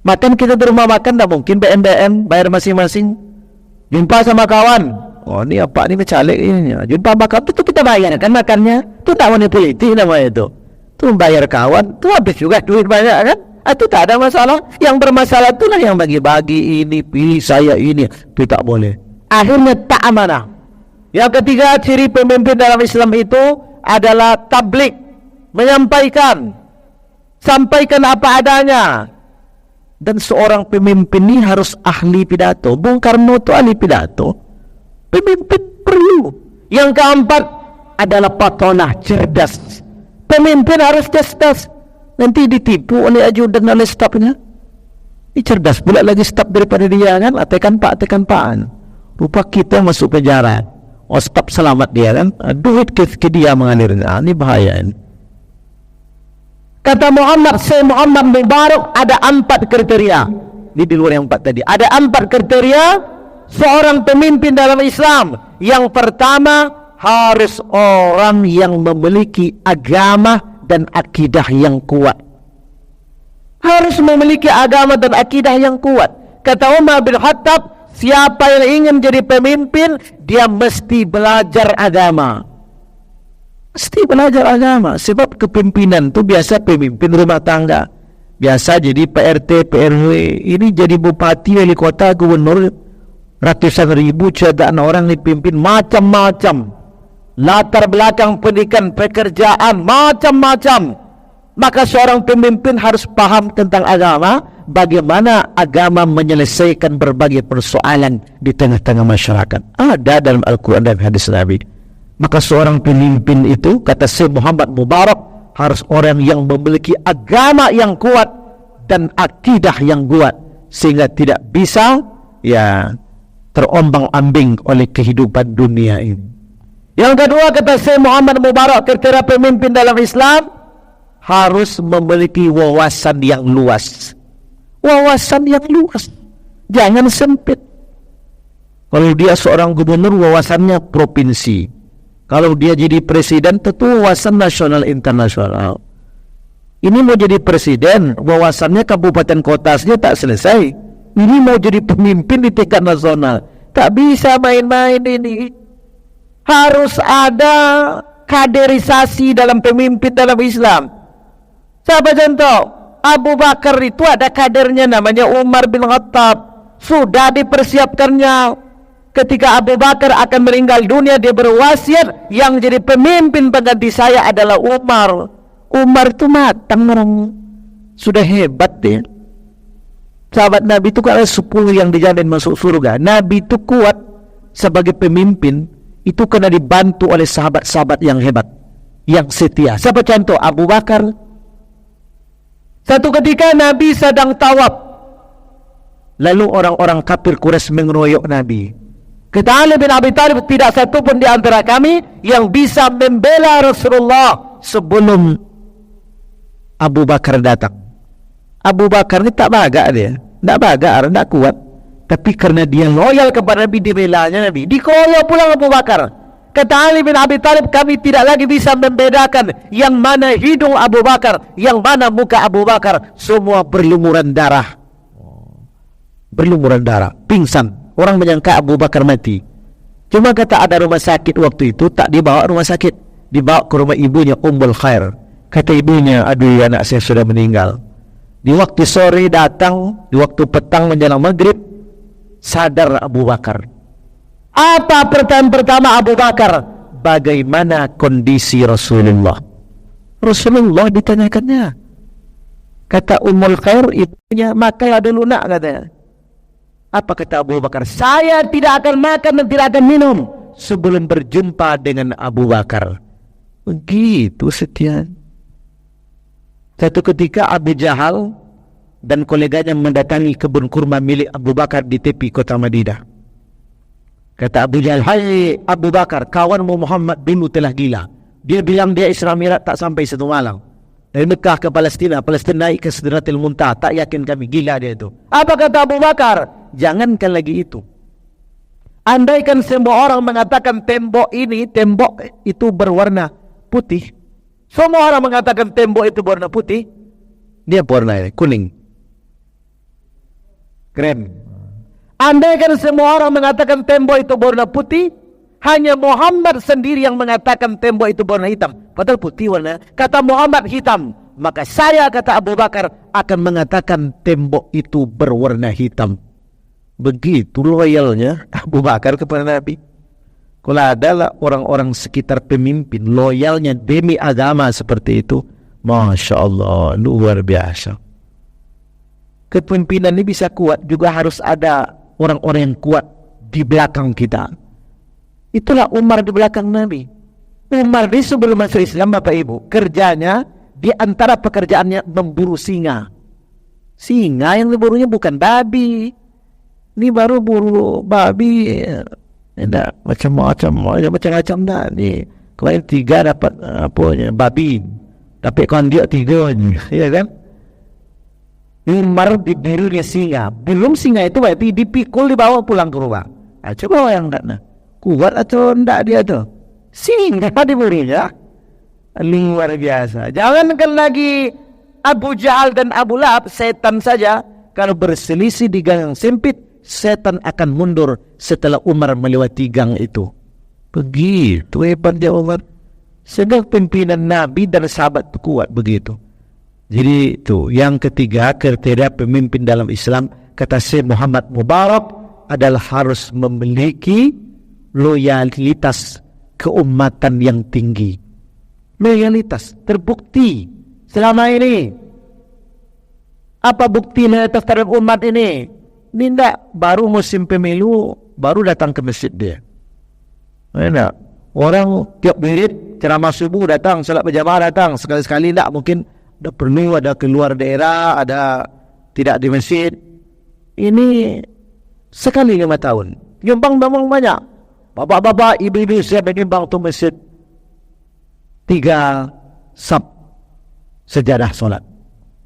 Makan kita di rumah makan, tak mungkin BNDM bayar masing-masing. Jumpa sama kawan, oh ni apa ni mencalek ini. Jumpa makan itu kita bayar kan makannya. Itu tak manipulasi namanya itu. Itu bayar kawan, itu habis juga duit banyak kan? Itu tak ada masalah. Yang bermasalah itulah yang bagi-bagi ini, pilih saya ini. Itu tak boleh. Akhirnya tak amanah. Yang ketiga, ciri pemimpin dalam Islam itu adalah tabligh, menyampaikan, sampaikan apa adanya. Dan seorang pemimpin ini harus ahli pidato. Bung Karno itu ahli pidato. Pemimpin perlu. Yang keempat adalah patonah, cerdas. Pemimpin harus cerdas. Nanti ditipu oleh ajudan, oleh stafnya. Ini cerdas pula lagi staf daripada dia kan. Tekan pakan. Rupa kita masuk penjara. Oh, staf selamat dia kan. Duit ke dia mengalirnya. Ini bahaya ini. Kata Syekh Muhammad Mubarak, ada 4 kriteria. Ini di luar yang 4 tadi. Ada 4 kriteria seorang pemimpin dalam Islam. Yang pertama, harus orang yang memiliki agama dan akidah yang kuat. Harus memiliki agama dan akidah yang kuat. Kata Umar bin Khattab, siapa yang ingin jadi pemimpin, dia mesti belajar agama. Mesti belajar agama. Sebab kepimpinan itu biasa pemimpin rumah tangga, biasa jadi PRT, PRW, ini jadi bupati, wali kota, gubernur, ratusan ribu jutaan orang dipimpin, macam-macam. Latar belakang pendidikan, pekerjaan, macam-macam. Maka seorang pemimpin harus paham tentang agama, bagaimana agama menyelesaikan berbagai persoalan di tengah-tengah masyarakat. Ada dalam Al-Quran dan hadis Nabi. Maka seorang pemimpin itu, kata Syekh Muhammad Mubarak, harus orang yang memiliki agama yang kuat dan akidah yang kuat, sehingga tidak bisa terombang-ambing oleh kehidupan dunia ini. Yang kedua, kata Syekh Muhammad Mubarak, kriteria pemimpin dalam Islam harus memiliki wawasan yang luas. Wawasan yang luas, jangan sempit. Kalau dia seorang gubernur, wawasannya provinsi. Kalau dia jadi presiden, tentu wawasan nasional internasional. Ini mau jadi presiden, wawasannya kabupaten kota saja tak selesai. Ini mau jadi pemimpin di tingkat nasional, tak bisa main-main ini. Harus ada kaderisasi dalam pemimpin dalam Islam. Siapa contoh? Abu Bakar itu ada kadernya namanya Umar bin Khattab. Sudah dipersiapkannya. Ketika Abu Bakar akan meninggal dunia, dia berwasiat, yang jadi pemimpin pengganti saya adalah Umar. Umar itu matang orang. Sudah hebat dia. Sahabat Nabi itu kalau 10 yang dijamin masuk surga. Nabi itu kuat sebagai pemimpin. Itu kena dibantu oleh sahabat-sahabat yang hebat, yang setia. Siapa contoh? Abu Bakar. Satu ketika Nabi sedang tawaf, lalu orang-orang kafir Quraisy mengeroyok Nabi. Kata Ali bin Abi Thalib, tidak satu pun di antara kami yang bisa membela Rasulullah sebelum Abu Bakar datang. Abu Bakar ini tak baga dia, tak kuat. Tapi karena dia loyal kepada Nabi, dibelanya Nabi. Dikeroyok pulang Abu Bakar. Kata Ali bin Abi Thalib, kami tidak lagi bisa membedakan yang mana hidung Abu Bakar, yang mana muka Abu Bakar. Semua berlumuran darah. Berlumuran darah, pingsan. Orang menyangka Abu Bakar mati. Cuma kata ada rumah sakit waktu itu, tak dibawa rumah sakit, dibawa ke rumah ibunya Ummul Khair. Kata ibunya, aduh anak saya sudah meninggal. Di waktu sore datang, di waktu petang menjelang maghrib, sadar Abu Bakar. Apa pertanyaan pertama Abu Bakar? Bagaimana kondisi Rasulullah? Rasulullah ditanyakannya. Kata Ummul Khair ibunya, makanlah dulu nak, katanya. Apa kata Abu Bakar? Saya tidak akan makan dan tidak akan minum sebelum berjumpa dengan Abu Bakar. Begitu setia. Satu ketika Abu Jahal dan koleganya mendatangi kebun kurma milik Abu Bakar di tepi kota Madinah. Kata Abu Jahal, hai Abu Bakar, kawanmu Muhammad dulu telah gila. Dia bilang dia Isra Mi'raj tak sampai 1 malam. Dari Mekah ke Palestina, Palestina naik ke Sidratil Muntaha, tak yakin kami, gila dia itu. Apa kata Abu Bakar? Jangankan lagi itu. Andaikan semua orang mengatakan tembok itu berwarna putih. Semua orang mengatakan tembok itu berwarna putih. Dia berwarna kuning. Keren. Andaikan semua orang mengatakan tembok itu berwarna putih, hanya Muhammad sendiri yang mengatakan tembok itu berwarna hitam. Padahal putih warna. Kata Muhammad hitam. Maka saya, kata Abu Bakar, akan mengatakan tembok itu berwarna hitam. Begitu loyalnya Abu Bakar kepada Nabi. Kalau adalah orang-orang sekitar pemimpin loyalnya demi agama seperti itu, Masya Allah, luar biasa. Kepemimpinan ini bisa kuat, juga harus ada orang-orang yang kuat di belakang kita. Itulah Umar di belakang Nabi. Umar ini sebelum masuk Islam, Bapak Ibu, kerjanya di antara pekerjaannya memburu singa. Singa yang diburunya bukan babi. Ini baru buru babi. Tidak macam-macam dah. Ni kalau yang 3 dapat babi. Tapi kalau dia 3 ya kan? Umar dibirunya singa. Belum singa itu berarti dipikul, dibawa pulang ke rumah. Coba yang enggak, kuat atau enggak dia tuh? Singa diberinya. Luar biasa. Jangankan lagi Abu Jahal dan Abu Lahab, setan saja kalau berselisih di gang sempit, setan akan mundur setelah Umar melewati gang itu. Begitu hebatnya Umar. Sedang pimpinan Nabi dan sahabat kuat begitu. Jadi itu yang ketiga, kriteria pemimpin dalam Islam, kata Syekh Muhammad Mubarak, adalah harus memiliki loyalitas keumatan yang tinggi. Loyalitas terbukti selama ini. Apa bukti loyalitas terhadap umat ini? Ini enggak, baru musim pemilu baru datang ke masjid dia. Enggak, orang tiap wirid ceramah subuh datang, salat berjamaah datang, sekali-sekali enggak, mungkin ada perlu, ada keluar daerah, ada tidak di masjid. Ini sekali 5 tahun. Nyumbang memang banyak. Bapak-bapak, ibu-ibu, saya menyumbang tu masjid 3 sab sejadah solat.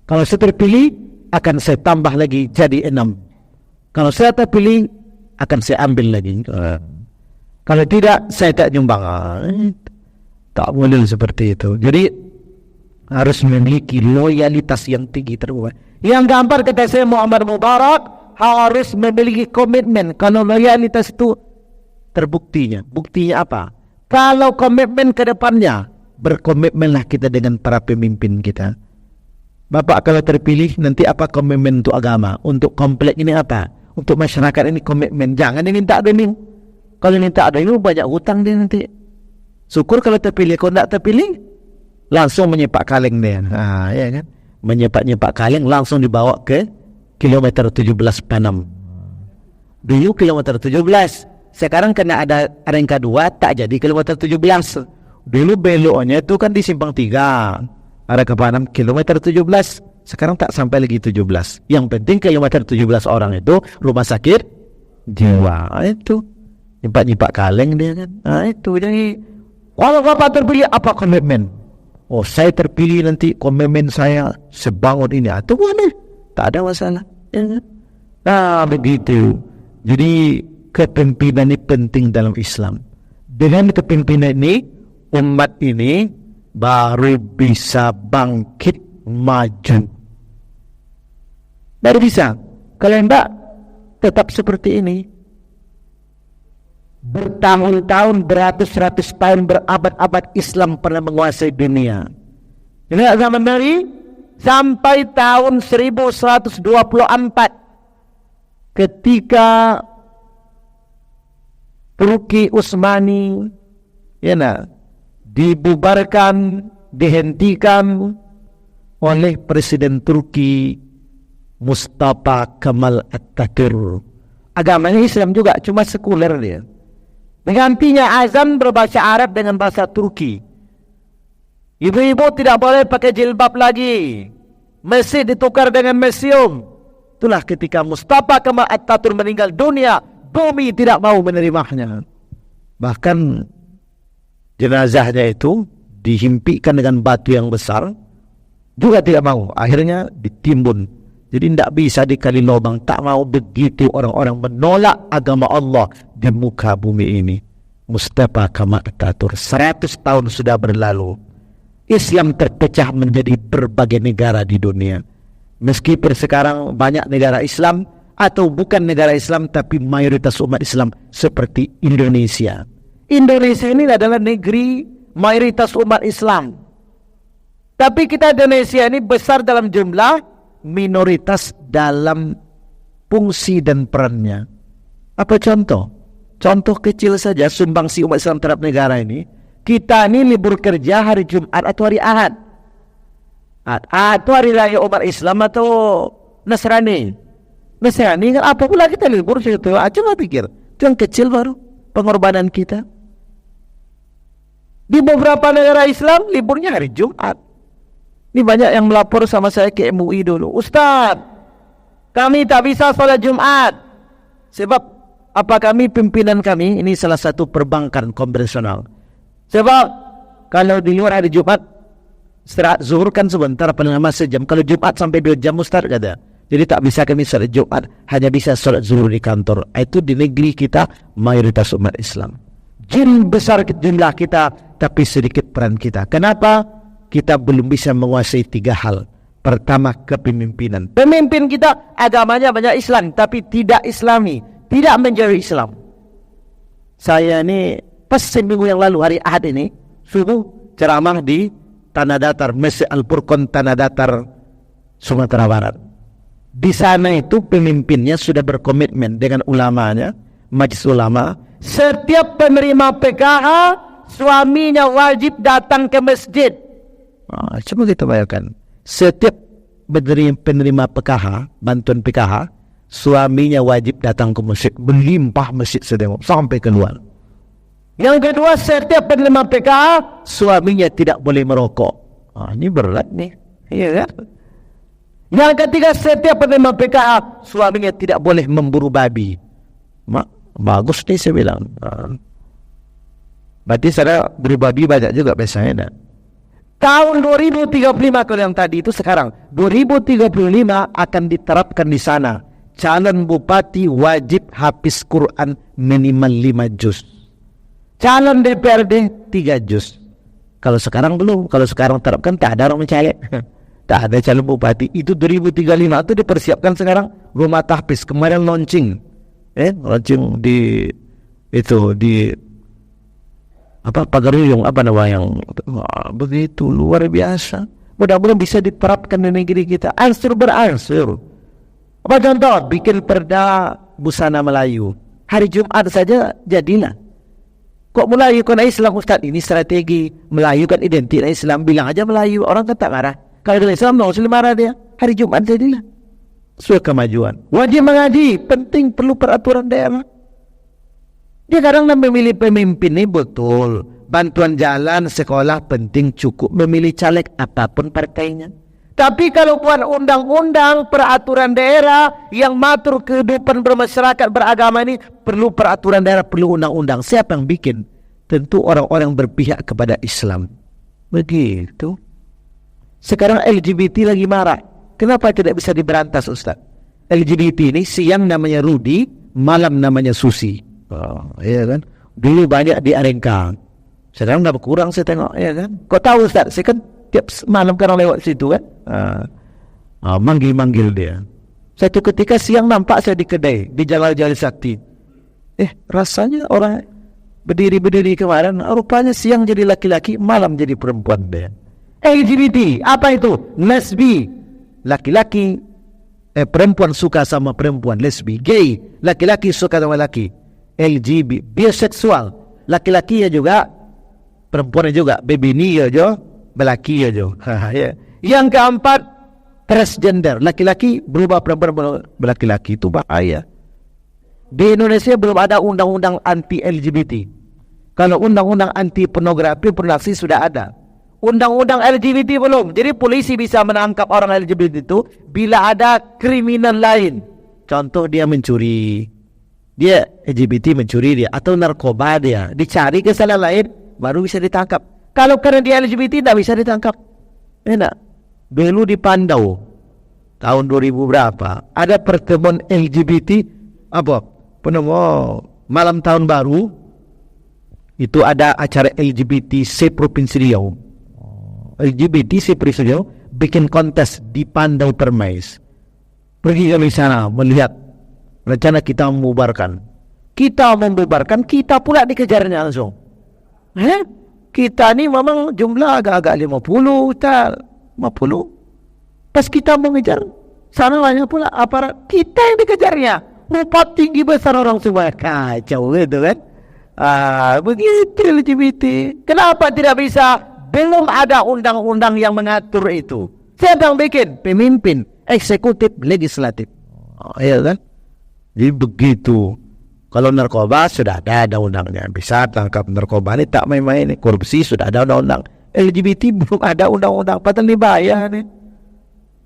Kalau saya terpilih, akan saya tambah lagi jadi 6. Kalau saya terpilih, akan saya ambil lagi. Kalau tidak, saya tak nyumbang. Tak boleh seperti itu. Jadi harus memiliki loyalitas yang tinggi terhadap. Yang gambar kata saya Muhammad Mubarak, harus memiliki komitmen. Kalau loyalitas itu terbuktinya. Buktinya apa? Kalau komitmen ke depannya, berkomitmenlah kita dengan para pemimpin kita. Bapak kalau terpilih, nanti apa komitmen untuk agama? Untuk komplek ini apa? Untuk masyarakat ini komitmen. Jangan minta demi. Kalau minta ada ini banyak hutang dia nanti. Syukur kalau terpilih. Kalau tidak terpilih, langsung menyepak kaleng dia. Ya kan? Menyepak kaleng langsung dibawa ke kilometer 17 Panam. Dulu kilometer 17. Sekarang kena ada yang kedua, tak jadi kilometer 17. Dulu beloknya itu kan di simpang 3. Arah ke Panam kilometer 17. Sekarang tak sampai lagi 17. Yang penting kilometer 17 orang itu rumah sakit jiwa. Itu nyepak kaleng dia kan. Itu jadi kalau Bapak terpilih, apa komitmen? Oh, saya terpilih nanti komitmen saya sebangun ini. Itu boleh, tak ada masalah. Ya kan? Nah begitu. Jadi kepemimpinan ini penting dalam Islam. Dengan kepemimpinan ini, umat ini baru bisa bangkit maju. Baru bisa. Kalau tidak, tetap seperti ini. Bertahun-tahun, beratus-ratus tahun, berabad-abad Islam pernah menguasai dunia. Ini zaman Nabi sampai tahun 1124 ketika Turki Utsmani dibubarkan, dihentikan oleh Presiden Turki Mustafa Kemal Atatürk. Agamanya Islam juga, cuma sekuler dia. Menggantinya azan berbahasa Arab dengan bahasa Turki. Ibu-ibu tidak boleh pakai jilbab lagi. Masjid ditukar dengan museum. Itulah ketika Mustafa Kemal Atatürk meninggal dunia, bumi tidak mau menerimanya. Bahkan jenazahnya itu dihimpikan dengan batu yang besar, juga tidak mau. Akhirnya ditimbun. Jadi tidak bisa dikali lubang. Tak mau begitu orang-orang menolak agama Allah di muka bumi ini. Mustafa Kemal Atatürk 100 tahun sudah berlalu. Islam terpecah menjadi berbagai negara di dunia. Meskipun sekarang banyak negara Islam atau bukan negara Islam tapi mayoritas umat Islam seperti Indonesia. Indonesia ini adalah negeri mayoritas umat Islam. Tapi kita Indonesia ini besar dalam jumlah, minoritas dalam fungsi dan perannya. Apa contoh? Contoh kecil saja sumbangsi umat Islam terhadap negara ini. Kita ini libur kerja hari Jumat atau hari Ahad. Atau hari raya umat Islam atau Nasrani. Nasrani kan apa pula kita libur situ. Coba pikir, itu yang kecil baru pengorbanan kita. Di beberapa negara Islam liburnya hari Jumat. Ini banyak yang melapor sama saya ke MUI dulu. Ustaz, kami tak bisa sholat Jumat. Sebab apa kami pimpinan kami ini salah satu perbankan konvensional. Sebab kalau di luar hari Jumat istirahat zuhur kan sebentar paling lama sejam. Kalau Jumat sampai 2 jam Ustaz kata. Jadi tak bisa kami sholat Jumat, hanya bisa sholat zuhur di kantor. Itu di negeri kita mayoritas umat Islam. Jin besar jumlah kita tapi sedikit peran kita. Kenapa? Kita belum bisa menguasai 3 hal. Pertama, kepemimpinan. Pemimpin kita agamanya banyak Islam tapi tidak Islami, tidak menjadi Islam. Saya ini pas seminggu yang lalu hari Ahad ini subuh ceramah di Tanah Datar, Masjid Al-Furqan Tanah Datar, Sumatera Barat. Di sana itu pemimpinnya sudah berkomitmen dengan ulamanya, majelis ulama. Setiap penerima PKH suaminya wajib datang ke masjid. Coba kita bayangkan, setiap penerima PKH, bantuan PKH, suaminya wajib datang ke masjid, berlimpah masjid sedang sampai keluar. Yang kedua, setiap penerima PKH suaminya tidak boleh merokok. Ini berat nih, iya kan? Yang ketiga, setiap penerima PKH suaminya tidak boleh memburu babi. Bagus nih saya bilang. Berarti saya beri babi banyak juga biasanya. Tahun 2035 kalau yang tadi itu sekarang 2035 akan diterapkan di sana. Calon bupati wajib hafiz Quran minimal 5 juz. Calon DPRD 3 juz. Kalau sekarang belum. Kalau sekarang terapkan tak ada orang mencalek. Tak ada calon bupati. Itu 2035 itu dipersiapkan sekarang rumah tahfiz. Kemarin launching launching di itu di apa Pagaruyung apa nama yang begitu luar biasa. Mudah-mudahan bisa diterapkan di negeri kita. Ansur beransur. Apa contoh? Bikin perda busana Melayu. Hari Jumat saja jadilah. Kok Melayu kena Islam Ustaz? Ini strategi. Melayu kan identik dengan Islam. Bilang aja Melayu. Orang kan tak marah. Kalau dengan Islam Muslim marah dia. Hari Jumat jadilah. Sesuai kemajuan. Wajib mengaji. Penting, perlu peraturan daerah. Dia kadang memilih pemimpin ini betul. Bantuan jalan, sekolah penting, cukup. Memilih caleg apapun partainya. Tapi kalau buat undang-undang peraturan daerah yang mengatur kehidupan bermasyarakat beragama ini, perlu peraturan daerah, perlu undang-undang. Siapa yang bikin? Tentu orang-orang berpihak kepada Islam. Begitu. Sekarang LGBT lagi marah. Kenapa tidak bisa diberantas Ustaz? LGBT ini siang namanya Rudi, malam namanya Susi. Iya kan? Dulu banyak di Arengkang. Sekarang dah berkurang saya tengok, ya kan? Kau tahu Ustaz, saya kan tiap malam kan lewat situ kan. Manggil-manggil dia. Satu ketika siang nampak saya di kedai di Jalan Jali Sakti. Rasanya orang berdiri-berdiri kemarin, rupanya siang jadi laki-laki, malam jadi perempuan dia. LGBT, apa itu? Lesbi. Laki-laki perempuan suka sama perempuan, lesbi. Gay, laki-laki suka sama laki. LGBT, biseksual. Laki-laki ya juga, perempuan juga, baby ya juga, belaki ya juga. Yang keempat, transgender. Laki-laki berubah perempuan belaki-laki. Itu bahaya. Di Indonesia belum ada undang-undang anti LGBT. Kalau undang-undang anti pornografi sudah ada. Undang-undang LGBT belum. Jadi polisi bisa menangkap orang LGBT itu bila ada kriminal lain. Contoh dia mencuri, dia LGBT mencuri dia, atau narkoba dia, dicari kesalahan lain baru bisa ditangkap. Kalau karena dia LGBT tidak bisa ditangkap. Enak. dulu di Pandau tahun 2000 berapa ada pertemuan LGBT malam tahun baru itu ada acara LGBT se-Provinsi Riau. LGBT se-Provinsi Riau bikin kontes di Pandau Permais. Pergi kami sana melihat rencana kita membubarkan. Kita pula dikejarnya langsung. Kita ni memang jumlah agak-agak 50. Pas kita mengejar, sana banyak pula aparat. Kita yang dikejarnya. Rupa tinggi besar orang semua. Kacau gitu kan. Begitu LGBT. Kenapa tidak bisa? Belum ada undang-undang yang mengatur itu. Siapa yang bikin? Pemimpin, eksekutif, legislatif. Iya kan? Jadi begitu. Kalau narkoba sudah ada undangnya, bisa tangkap narkoba ini tak main-main. Korupsi sudah ada undang-undang. LGBT belum ada undang-undang, padahal dibayar nih.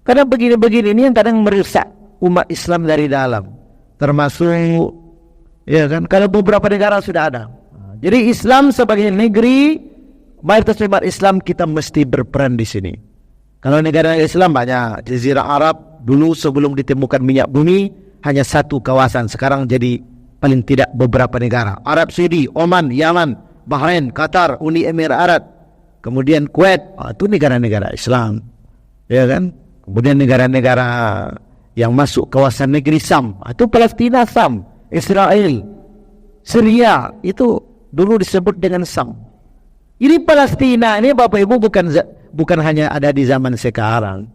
Karena begini-begini ini yang kadang merusak umat Islam dari dalam. Termasuk, ya kan? Kalau beberapa negara sudah ada. Jadi Islam sebagai negeri, mayoritas umat Islam kita mesti berperan di sini. Kalau negara Islam banyak. Jazirah Arab dulu sebelum ditemukan minyak bumi hanya satu kawasan, sekarang jadi paling tidak beberapa negara. Arab Saudi, Oman, Yaman, Bahrain, Qatar, Uni Emirat Arab, kemudian Kuwait, itu negara-negara Islam, ya kan? Kemudian negara-negara yang masuk kawasan negeri Sam, itu Palestina, Sam, Israel, Syria, itu dulu disebut dengan Sam. Ini Palestina ini Bapak Ibu bukan hanya ada di zaman sekarang.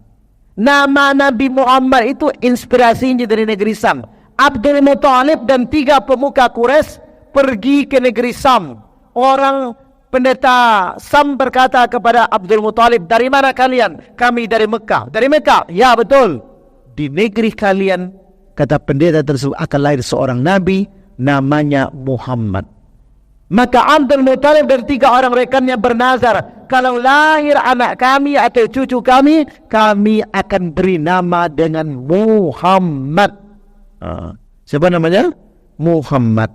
Nama Nabi Muhammad itu inspirasinya dari negeri Sam. Abdul Muthalib dan 3 pemuka Quraisy pergi ke negeri Sam. Orang pendeta Sam berkata kepada Abdul Muthalib, dari mana kalian? Kami dari Mekah. Dari Mekah? Ya betul. Di negeri kalian, kata pendeta tersebut, akan lahir seorang nabi namanya Muhammad. Maka Abdul Muthalib dan 3 orang rekannya bernazar, kalau lahir anak kami atau cucu kami, kami akan beri nama dengan Muhammad. Siapa namanya? Muhammad.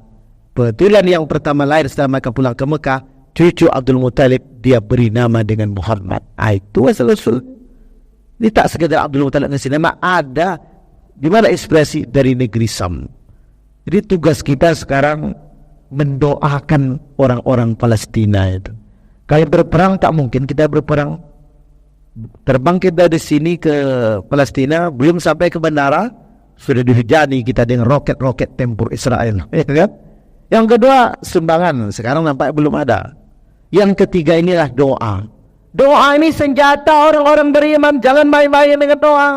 Betulan yang pertama lahir setelah mereka pulang ke Mekah, cucu Abdul Muthalib, dia beri nama dengan Muhammad. Itu asal-usul. Ini tak sekedar Abdul Muthalib ngasih nama, ada di mana inspirasi dari negeri Sam. Jadi tugas kita sekarang mendoakan orang-orang Palestina itu. Kalau berperang tak mungkin kita berperang. Terbang kita dari sini ke Palestina, belum sampai ke bandara sudah dihujani kita dengan roket-roket tempur Israel, ya kan? Yang kedua, sumbangan. Sekarang nampak belum ada. Yang ketiga inilah doa. Doa ini senjata orang-orang beriman. Jangan main-main dengan doa.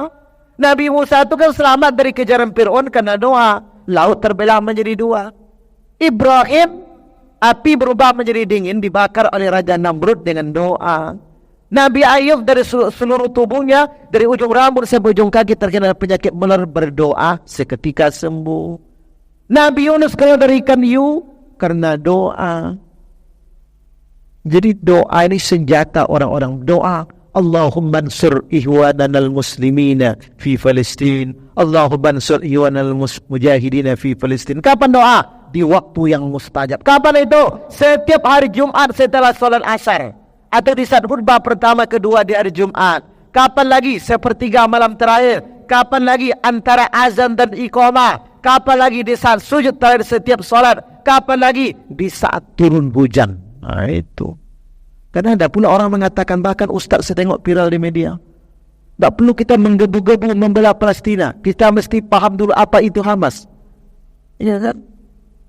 Nabi Musa itu kan selamat dari kejaran Fir'aun karena doa. Laut terbelah menjadi 2. Ibrahim, api berubah menjadi dingin, dibakar oleh Raja Namrud dengan doa. Nabi Ayub dari seluruh tubuhnya, dari ujung rambut sampai ujung kaki terkena penyakit menular, berdoa seketika sembuh. Nabi Yunus keluar dari ikan hiu karena doa. Jadi doa ini senjata orang-orang. Doa, Allahumma ansur ihwananal muslimina fi Palestin, Allahumma ansur ihwanal mujahidina fi Palestin. Kapan doa? Di waktu yang mustajab. Kapan itu? Setiap hari Jumat setelah sholat asar, atau di saat khutbah pertama kedua di hari Jumat. Kapan lagi? Sepertiga malam terakhir. Kapan lagi? Antara azan dan iqamah. Kapan lagi? Di saat sujud terakhir setiap solat. Kapan lagi? Di saat turun hujan. Itu. Karena ada pula orang mengatakan, bahkan Ustaz saya tengok viral di media, tak perlu kita menggebu-gebu membela Palestina. Kita mesti paham dulu apa itu Hamas. Ya kan?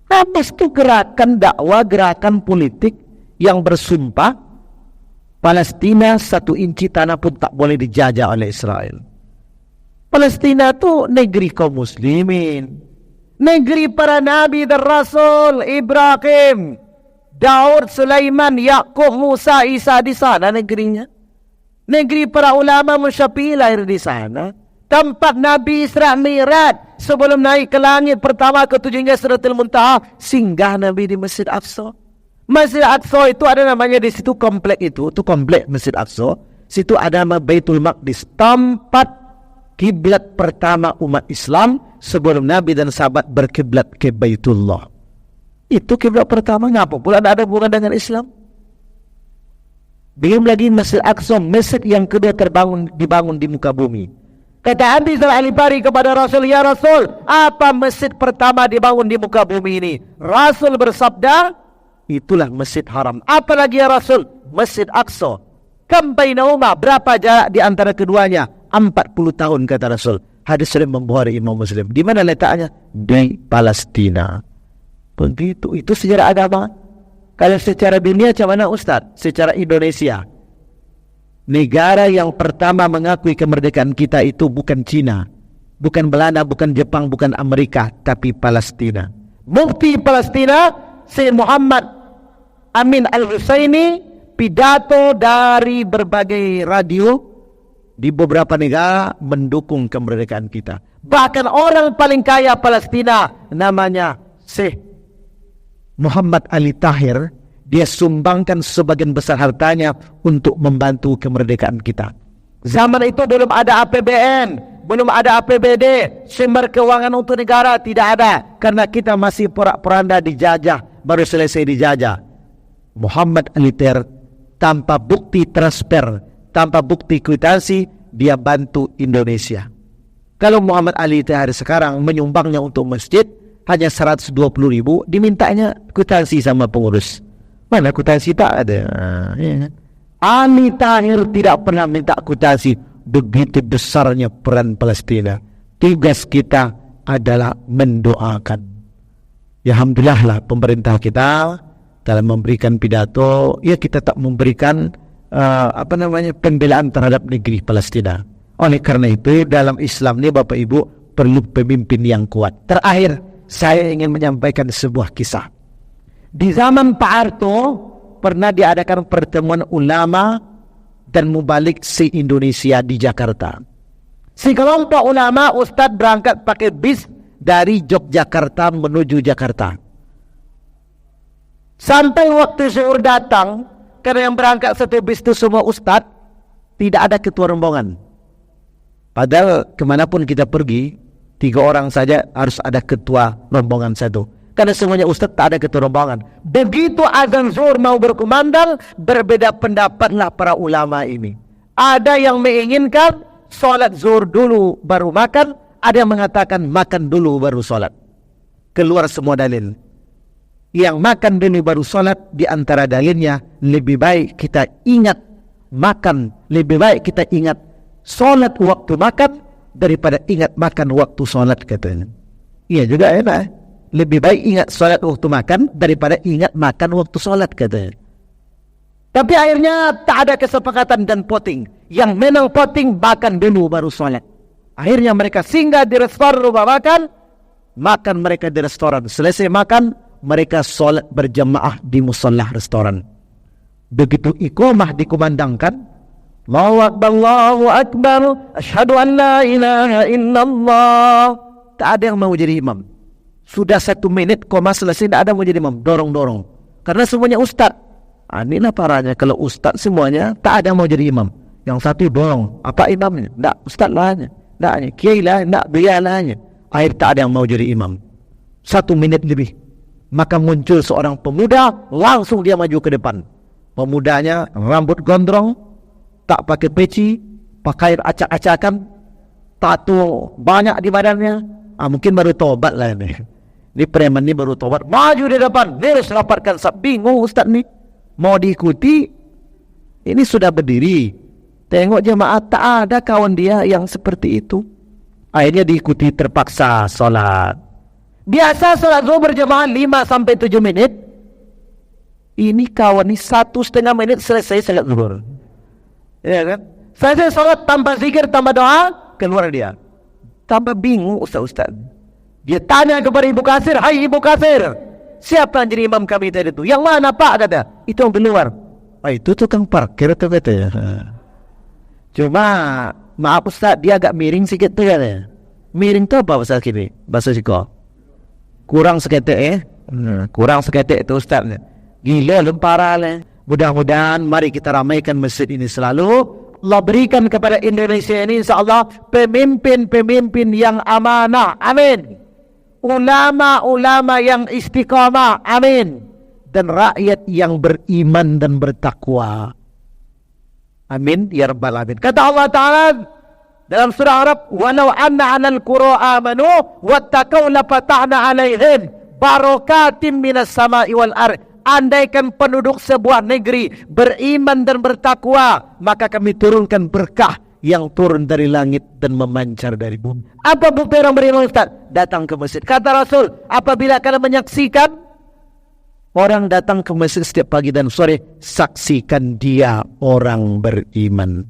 Hamas itu gerakan dakwah, gerakan politik yang bersumpah Palestina 1 inci tanah pun tak boleh dijajah oleh Israel. Palestina itu negeri kaum muslimin, negeri para nabi dan rasul, Ibrahim, Daud, Sulaiman, Yakub, Musa, Isa, di sana negerinya. Negeri para ulama musyafi'i lahir di sana. Tempat Nabi Isra Mi'raj sebelum naik ke langit pertama ke-7 hingga Sidratul Muntaha, singgah Nabi di Masjid Aqsa. Masjid Aqsa itu ada namanya di situ, komplek itu komplek Masjid Aqsa. Situ ada nama Baitul Maqdis, tempat kiblat pertama umat Islam sebelum Nabi dan sahabat berkiblat ke Baitullah. Itu kiblat pertama. Ngapa pula ada hubungan dengan Islam? Belum lagi Masjid Aqsa, masjid yang kedua dibangun di muka bumi. Kata Andi Al-Ghifari kepada Rasul, "Ya Rasul, apa masjid pertama dibangun di muka bumi ini?" Rasul bersabda, "Itulah Masjid Haram." Apalagi ya Rasul? Masjid Aqsa. Kam bainahuma, berapa jarak di antara keduanya? 40 tahun kata Rasul. Hadis sering membuat Imam Muslim. Di mana letaknya? Di Palestina. Begitu, itu sejarah agama. Kalau secara dunia macam mana Ustaz? Secara Indonesia, negara yang pertama mengakui kemerdekaan kita itu bukan Cina, bukan Belanda, bukan Jepang, bukan Amerika, tapi Palestina. Mufti Palestina Syekh Muhammad Amin Al-Husaini pidato dari berbagai radio di beberapa negara mendukung kemerdekaan kita. Bahkan orang paling kaya Palestina namanya Syekh Muhammad Ali Tahir, dia sumbangkan sebagian besar hartanya untuk membantu kemerdekaan kita. Zaman itu belum ada APBN, belum ada APBD, sumber keuangan untuk negara tidak ada, karena kita masih porak-poranda dijajah, baru selesai dijajah. Muhammad Ali Tahir tanpa bukti transfer, tanpa bukti kwitansi, dia bantu Indonesia. Kalau Muhammad Ali Tahir sekarang menyumbangnya untuk masjid hanya 120.000, dimintanya kwitansi sama pengurus. Mana kwitansi? Tak ada. Ya. Ali Tahir tidak pernah minta kwitansi. Begitu besarnya peran Palestina. Tugas kita adalah mendoakan. Ya alhamdulillah lah pemerintah kita dalam memberikan pidato, ya kita tak memberikan pembelaan terhadap negeri Palestina. Oleh karena itu dalam Islam ini Bapak Ibu perlu pemimpin yang kuat. Terakhir, saya ingin menyampaikan sebuah kisah. Di zaman Pak Harto pernah diadakan pertemuan ulama dan mubalik se-Indonesia di Jakarta. Sekelompok ulama Ustadz berangkat pakai bis dari Yogyakarta menuju Jakarta. Sampai waktu zuhur datang, karena yang berangkat satu bis itu semua Ustadz, tidak ada ketua rombongan. Padahal kemanapun kita pergi, 3 orang saja harus ada ketua rombongan satu. Karena semuanya Ustaz tak ada ketua rombongan. Begitu azan zuhur mau berkumandang, berbeda pendapatlah para ulama ini. Ada yang menginginkan solat zuhur dulu baru makan, ada yang mengatakan makan dulu baru solat. Keluar semua dalil. Yang makan dulu baru solat, di antara dalilnya lebih baik kita ingat makan, lebih baik kita ingat solat waktu makan daripada ingat makan waktu solat katanya. Iya juga enak. Lebih baik ingat solat waktu makan daripada ingat makan waktu solat katanya. Tapi akhirnya tak ada kesepakatan dan voting. Yang menang voting makan dulu baru solat. Akhirnya mereka singgah di restoran rumah makan, makan mereka di restoran. Selesai makan, mereka solat berjamaah di musallah restoran. Begitu iqamah dikumandangkan, Allahu Akbar, Allahu Akbar, asyhadu an la ilaha illallah. Tak ada yang mau jadi imam. Sudah 1 menit koma selesai, tidak ada mau jadi imam. Dorong-dorong. Karena semuanya ustaz. Inilah parahnya. Kalau ustaz semuanya, tak ada mau jadi imam. Yang satu dorong. Apa imamnya? Tak, ustaz lahnya. Tak, kiai lah, tak, biar lahnya. Akhir tak ada yang mau jadi imam. 1 menit lebih. Maka muncul seorang pemuda, langsung dia maju ke depan. Pemudanya rambut gondrong, tak pakai peci, pakai acak-acakan, tato banyak di badannya. Mungkin baru tobat lah ini. Ini preman ini baru tobat, maju di depan, terus rapatkan sab. Bingung ustaz ni, mau diikuti. Ini sudah berdiri, tengok jemaah tak ada kawan dia yang seperti itu. Akhirnya diikuti terpaksa solat. Biasa solat zuhur berjemaah 5-7 menit. Ini kawan ni 1,5 menit selesai solat zuhur. Ya kan? Selesai solat tanpa zikir, tanpa doa, keluar dia. Tambah bingung ustaz-ustaz. Dia tanya kepada Ibu Kasir, "Hai Ibu Kasir, siapa yang jadi imam kami tadi itu?" "Yang mana Pak?" kata. "Itu yang keluar." Itu tukang parkir tuh katanya. Cuma maaf ustaz, dia agak miring sikit tuh katanya. Miring tuh apa bahasa kini? Bahasa Siko. Kurang seketek kurang seketek itu ustaz. Gila lempara lah. Mudah-mudahan mari kita ramaikan masjid ini selalu. Allah berikan kepada Indonesia ini insyaAllah pemimpin-pemimpin yang amanah, amin. Ulama-ulama yang istiqamah, amin. Dan rakyat yang beriman dan bertakwa. Amin ya rabbal alamin. Kata Allah Ta'ala dalam surah Arab, "Walau anna 'alal qura amanu wattaqau lafatahna 'alaihim barakatim minas sama'i wal ardh." Andaikan penduduk sebuah negeri beriman dan bertakwa, maka kami turunkan berkah yang turun dari langit dan memancar dari bumi. Apa bukti orang beriman, Ustaz? Datang ke masjid. Kata Rasul, apabila kalian menyaksikan orang datang ke masjid setiap pagi dan sore, saksikan dia orang beriman.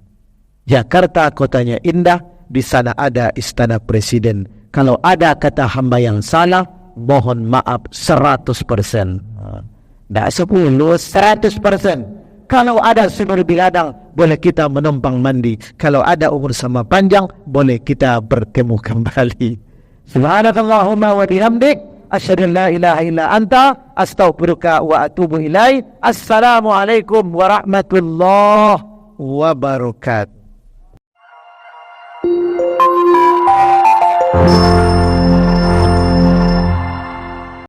Jakarta kotanya indah, di sana ada istana presiden. Kalau ada kata hamba yang salah, mohon maaf 100%. Tidak 10, 100%. Kalau ada sumur biladang, boleh kita menumpang mandi. Kalau ada umur sama panjang, boleh kita bertemu kembali. Subhanakallahumma wa bihamdik, asyhadu an la ilaha illa anta, astaghfiruka wa atubu ilaik. Assalamualaikum warahmatullahi wabarakatuh.